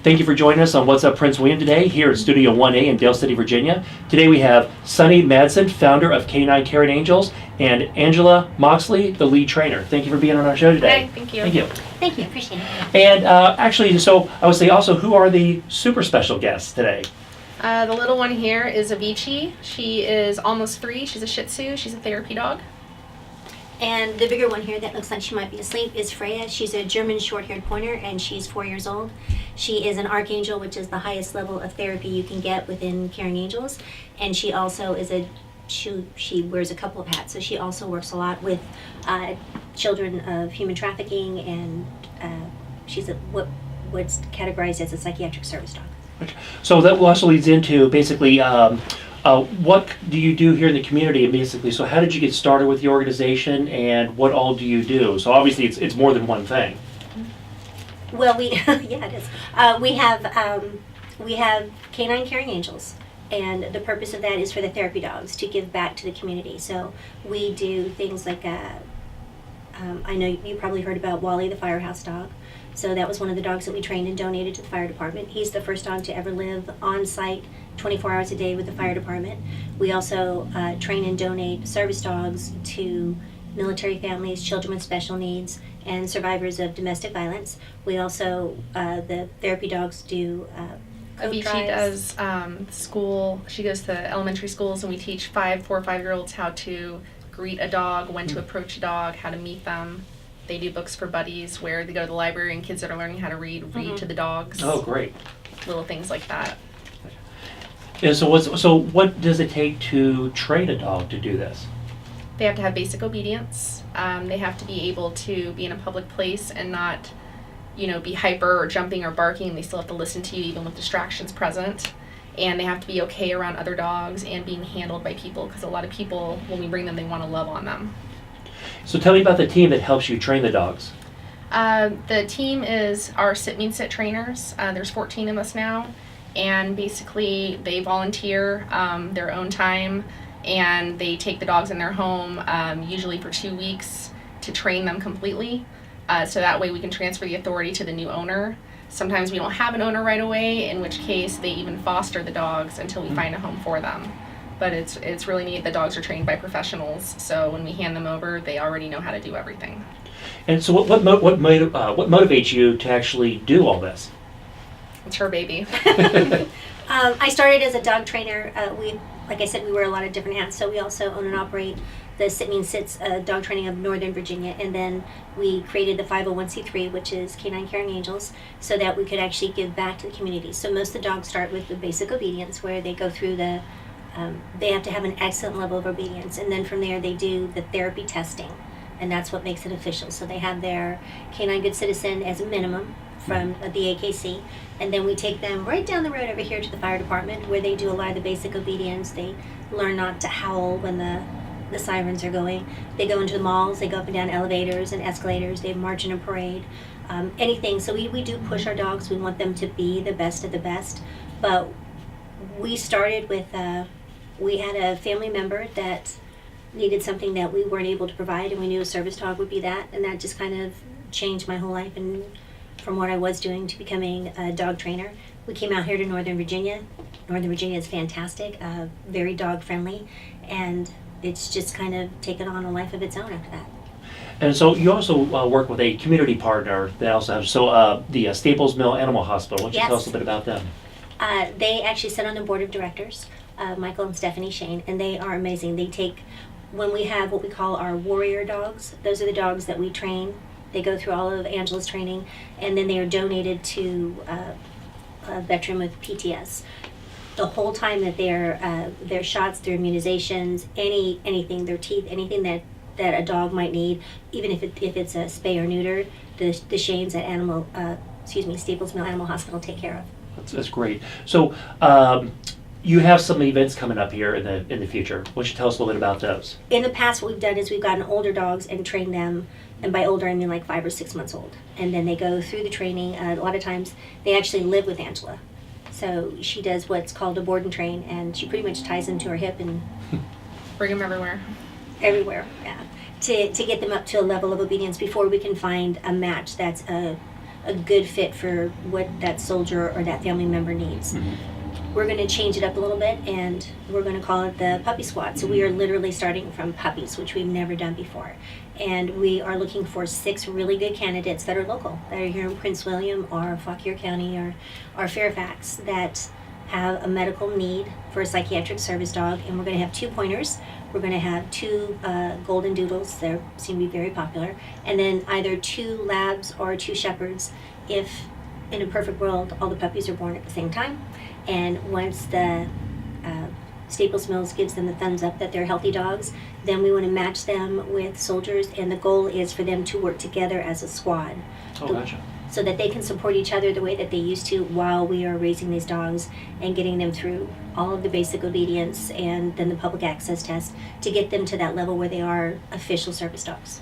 Thank you for joining us on What's Up Prince William today here at Studio 1A in Dale City, Virginia. Today we have Sonny Madsen, founder of K-9 Caring Angels, and Angela Moxley, the lead trainer. Thank you for being on our show today. Hi, thank you. Thank you. Thank you, appreciate it. And actually, so I would say also, who are the super special guests today? The little one here is Avicii. She is almost 3. She's a Shih Tzu. She's a therapy dog. And the bigger one here that looks like she might be asleep is Freyja. She's a German short-haired pointer, and she's 4 years old. She is an archangel, which is the highest level of therapy you can get within Caring Angels. And she also is she wears a couple of hats, so she also works a lot with children of human trafficking, and she's what's categorized as a psychiatric service dog. So that also leads into basically what do you do here in the community, and basically, so how did you get started with the organization, and what all do you do? So obviously it's more than one thing. Well, yeah, it is. We have K-9 Caring Angels, and the purpose of that is for the therapy dogs to give back to the community. So we do things like I know you probably heard about Wally, the firehouse dog. So that was one of the dogs that we trained and donated to the fire department. He's the first dog to ever live on site 24 hours a day with the fire department. We also train and donate service dogs to military families, children with special needs, and survivors of domestic violence. We also, the therapy dogs do Avicii does school. She goes to elementary schools, and we teach 4 or 5-year-olds how to greet a dog, when to approach a dog, how to meet them. They do books for buddies where they go to the library, and kids that are learning how to read to the dogs. Oh, great. Little things like that. And so what does it take to train a dog to do this? They have to have basic obedience. They have to be able to be in a public place and not, be hyper or jumping or barking. They still have to listen to you even with distractions present. And they have to be okay around other dogs and being handled by people, because a lot of people, when we bring them, they want to love on them. So tell me about the team that helps you train the dogs. The team is our sit trainers. There's 14 of us now, and basically they volunteer their own time, and they take the dogs in their home usually for 2 weeks to train them completely, so that way we can transfer the authority to the new owner. Sometimes we don't have an owner right away, in which case they even foster the dogs until we find a home for them. But it's really neat. The dogs are trained by professionals, so when we hand them over, they already know how to do everything. And so what motivates you to actually do all this? It's her baby. I started as a dog trainer. Like I said, we wear a lot of different hats, so we also own and operate the Sit Means Sits dog training of Northern Virginia, and then we created the 501c3, which is K-9 Caring Angels, so that we could actually give back to the community. So most of the dogs start with the basic obedience, where they go through they have to have an excellent level of obedience, and then from there they do the therapy testing, and that's what makes it official. So they have their K-9 Good Citizen as a minimum from the AKC, and then we take them right down the road over here to the fire department, where they do a lot of the basic obedience. They learn not to howl when the sirens are going. They go into the malls, they go up and down elevators and escalators, they march in a parade, anything. So we do push our dogs. We want them to be the best of the best. But we started with, we had a family member that needed something that we weren't able to provide, and we knew a service dog would be that, and that just kind of changed my whole life, and from what I was doing to becoming a dog trainer. We came out here to Northern Virginia. Northern Virginia is fantastic, very dog friendly, and it's just kind of taken on a life of its own after that. And so you also work with a community partner that also has, the Staples Mill Animal Hospital. Why don't you tell us a bit about them? They actually sit on the board of directors, Michael and Stephanie Shane, and they are amazing. They take, when we have what we call our warrior dogs, those are the dogs that we train. They go through all of Angela's training, and then they are donated to a veteran with PTS. The whole time that their shots, their immunizations, anything, their teeth, anything that a dog might need, even if it's a spay or neuter, the Shanes at Staples Mill Animal Hospital take care of. That's great. So you have some events coming up here in the future. Why don't you tell us a little bit about those? In the past, what we've done is we've gotten older dogs and trained them, and by older I mean like 5 or 6 months old. And then they go through the training. A lot of times they actually live with Angela. So she does what's called a board and train, and she pretty much ties them to her hip and bring them everywhere. Everywhere, yeah. to get them up to a level of obedience before we can find a match that's a good fit for what that soldier or that family member needs. We're going to change it up a little bit, and we're going to call it the Puppy Squad. So we are literally starting from puppies, which we've never done before. And we are looking for 6 really good candidates that are local, that are here in Prince William or Fauquier County or Fairfax, that have a medical need for a psychiatric service dog. And we're going to have 2 pointers. We're going to have 2 golden doodles. They seem to be very popular. And then either 2 labs or 2 shepherds if, in a perfect world, all the puppies are born at the same time. And once the Staples Mills gives them the thumbs up that they're healthy dogs, then we want to match them with soldiers, and the goal is for them to work together as a squad. Oh, gotcha. So that they can support each other the way that they used to while we are raising these dogs and getting them through all of the basic obedience and then the public access test to get them to that level where they are official service dogs.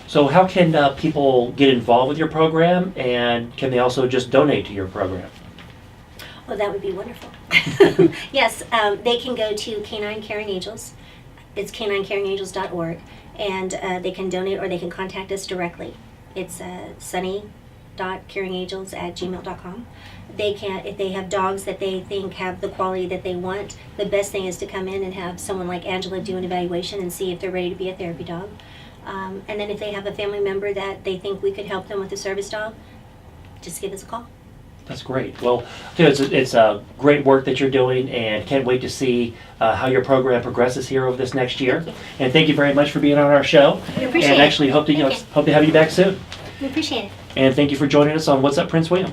So how can people get involved with your program, and can they also just donate to your program? Oh, that would be wonderful. Yes, they can go to K-9 Caring Angels. It's K9caringangels.org, and they can donate or they can contact us directly. It's sunny.caringangels@gmail.com. They can, if they have dogs that they think have the quality that they want, the best thing is to come in and have someone like Angela do an evaluation and see if they're ready to be a therapy dog. And then if they have a family member that they think we could help them with a service dog, just give us a call. That's great. Well, it's great work that you're doing, and can't wait to see how your program progresses here over this next year. And thank you very much for being on our show. We appreciate and it. actually hope to Thank you. hope to have you back soon. We appreciate it. And thank you for joining us on What's Up, Prince William.